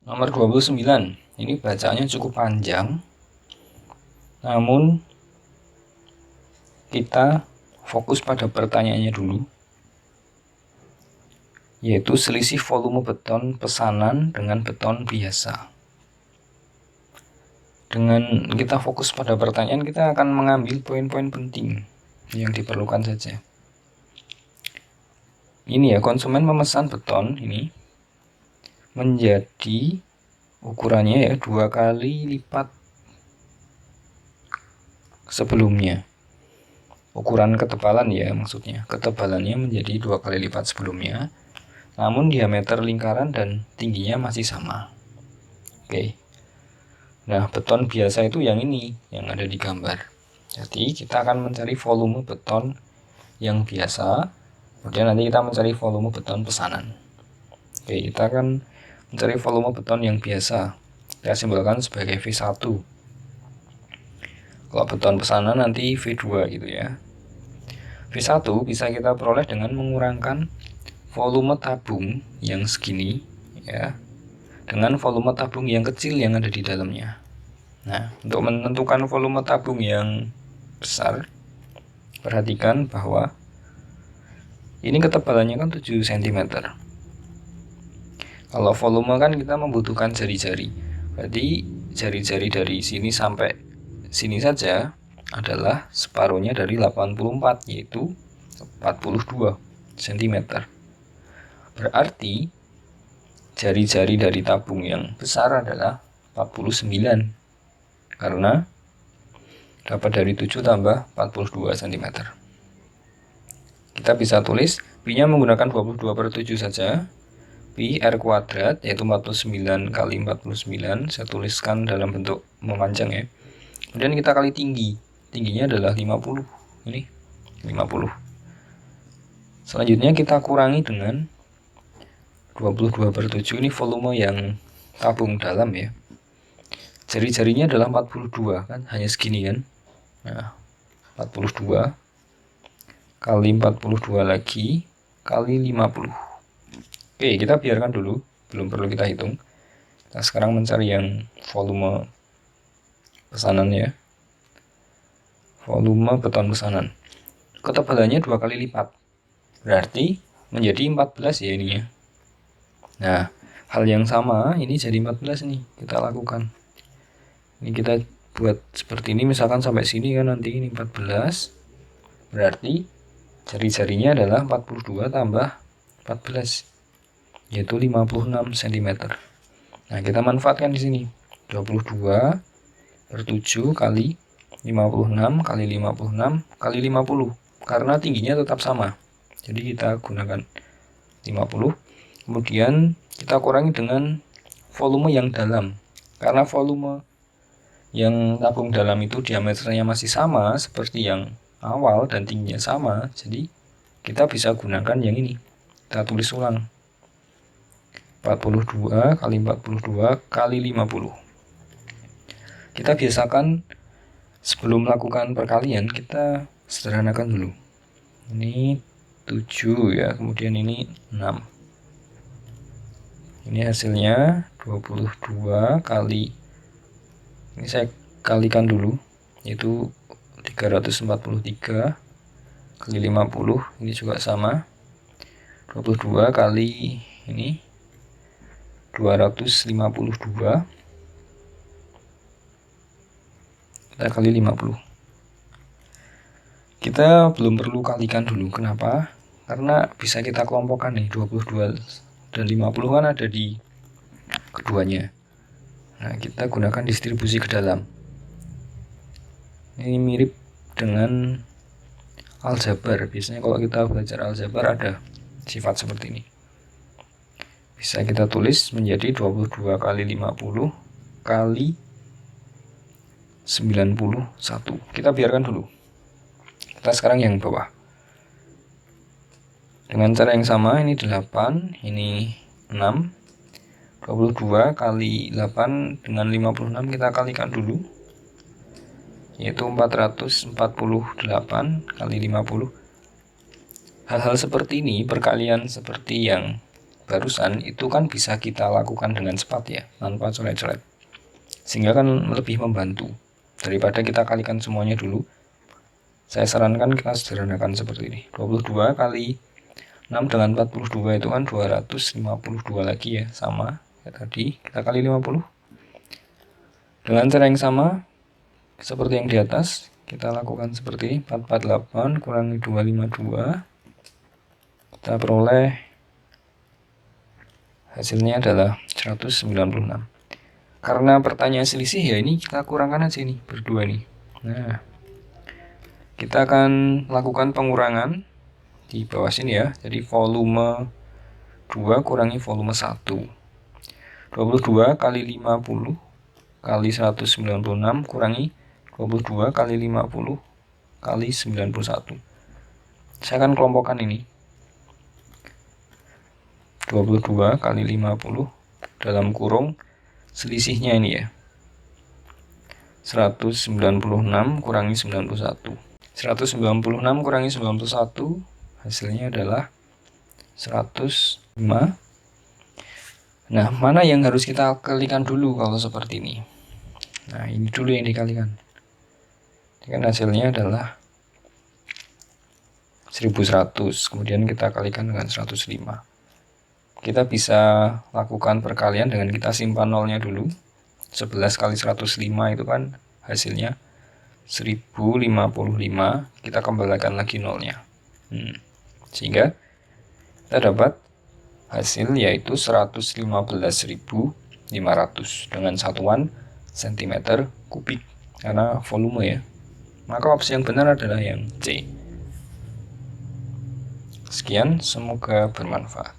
Nomor 29. Ini bacaannya cukup panjang. Namun kita fokus pada pertanyaannya dulu, yaitu selisih volume beton pesanan dengan beton biasa. Dengan kita fokus pada pertanyaan, kita akan mengambil poin-poin penting yang diperlukan saja. Ini ya, konsumen memesan beton ini menjadi ukurannya ya 2 kali lipat sebelumnya. Ukuran ketebalan ya, maksudnya ketebalannya menjadi 2 kali lipat sebelumnya, namun diameter lingkaran dan tingginya masih sama. Oke. Nah, beton biasa itu yang ini, yang ada di gambar. Jadi kita akan mencari volume beton yang biasa, kemudian nanti kita mencari volume beton pesanan. Oke, kita akan mencari volume beton yang biasa. Kita simbolkan sebagai V1. Kalau beton pesanan nanti V2 gitu ya. V1 bisa kita peroleh dengan mengurangkan volume tabung yang segini ya dengan volume tabung yang kecil yang ada di dalamnya. Nah, untuk menentukan volume tabung yang besar, perhatikan bahwa ini ketebalannya kan 7 cm. Kalau volume kan kita membutuhkan jari-jari. Berarti jari-jari dari sini sampai sini saja adalah separuhnya dari 84, yaitu 42 cm. Berarti jari-jari dari tabung yang besar adalah 49, karena dapat dari 7 tambah 42 cm. Kita bisa tulis Pi-nya menggunakan 22/7 saja. Pi R kuadrat yaitu 49 kali 49, saya tuliskan dalam bentuk memanjang ya. Kemudian kita kali tinggi, tingginya adalah 50, ini 50. Selanjutnya kita kurangi dengan 22/7, ini volume yang tabung dalam ya. Jari-jarinya adalah 42 kan, hanya segini kan. Nah, 42 kali 42 lagi kali 50. Oke, kita biarkan dulu, belum perlu kita hitung. Kita sekarang mencari yang volume pesanan ya. Volume beton pesanan. Ketebalannya 2 kali lipat. Berarti menjadi 14 ya ininya. Nah, hal yang sama ini jadi 14 nih, kita lakukan. Ini kita buat seperti ini, misalkan sampai sini kan nanti ini 14. Berarti jari-jarinya adalah 42 tambah 14, yaitu 56 cm. Nah, kita manfaatkan di sini 22/7 kali 56 kali 56 kali 50, karena tingginya tetap sama. Jadi kita gunakan 50. Kemudian kita kurangi dengan volume yang dalam. Karena volume yang tabung dalam itu diameternya masih sama seperti yang awal dan tingginya sama, jadi kita bisa gunakan yang ini. Kita tulis ulang 42 kali 42 kali 50. Kita biasakan sebelum melakukan perkalian, kita sederhanakan dulu. Ini 7 ya, kemudian ini 6. Ini hasilnya 22 kali, ini saya kalikan dulu, yaitu 343 kali 50, ini juga sama 22 kali ini 252, kita kali 50. Kita belum perlu kalikan dulu, kenapa? Karena bisa kita kelompokkan nih, 22 dan 50 kan ada di keduanya. Nah, kita gunakan distribusi ke dalam. Ini mirip dengan aljabar. Biasanya kalau kita belajar aljabar ada sifat seperti ini. Bisa kita tulis menjadi 22 kali 50 kali 91. Kita biarkan dulu. Kita sekarang yang bawah. Dengan cara yang sama, ini 8, ini 6. 22 kali 8 dengan 56 kita kalikan dulu, yaitu 448 kali 50. Hal-hal seperti ini, perkalian seperti yang barusan itu kan bisa kita lakukan dengan cepat ya, tanpa coret-coret, sehingga kan lebih membantu daripada kita kalikan semuanya dulu. Saya sarankan kita sederhanakan seperti ini. 22 kali 6 dengan 42 itu kan 252 lagi ya, sama ya tadi, kita kali 50. Dengan cara yang sama seperti yang di atas, kita lakukan seperti ini. 448 kurangi 252, kita peroleh hasilnya adalah 196. Karena pertanyaan selisih ya, ini kita kurangkan aja nih, berdua nih. Nah, kita akan lakukan pengurangan di bawah sini ya. Jadi volume 2 kurangi volume 1. 22 kali 50 kali 196 kurangi 22 kali 50 kali 91. Saya akan kelompokkan ini. 22 kali 50 dalam kurung selisihnya ini ya. 196 kurangi 91. 196 kurangi 91 hasilnya adalah 105. Nah, mana yang harus kita kalikan dulu kalau seperti ini? Nah, ini dulu yang dikalikan. Ini kan hasilnya adalah 1100, kemudian kita kalikan dengan 105. Kita bisa lakukan perkalian dengan kita simpan nolnya dulu. 11 kali 105 itu kan hasilnya 1055, kita kembalikan lagi nolnya. Sehingga kita dapat hasil yaitu 115.500 dengan satuan cm kubik karena volume ya. Maka opsi yang benar adalah yang C. Sekian, semoga bermanfaat.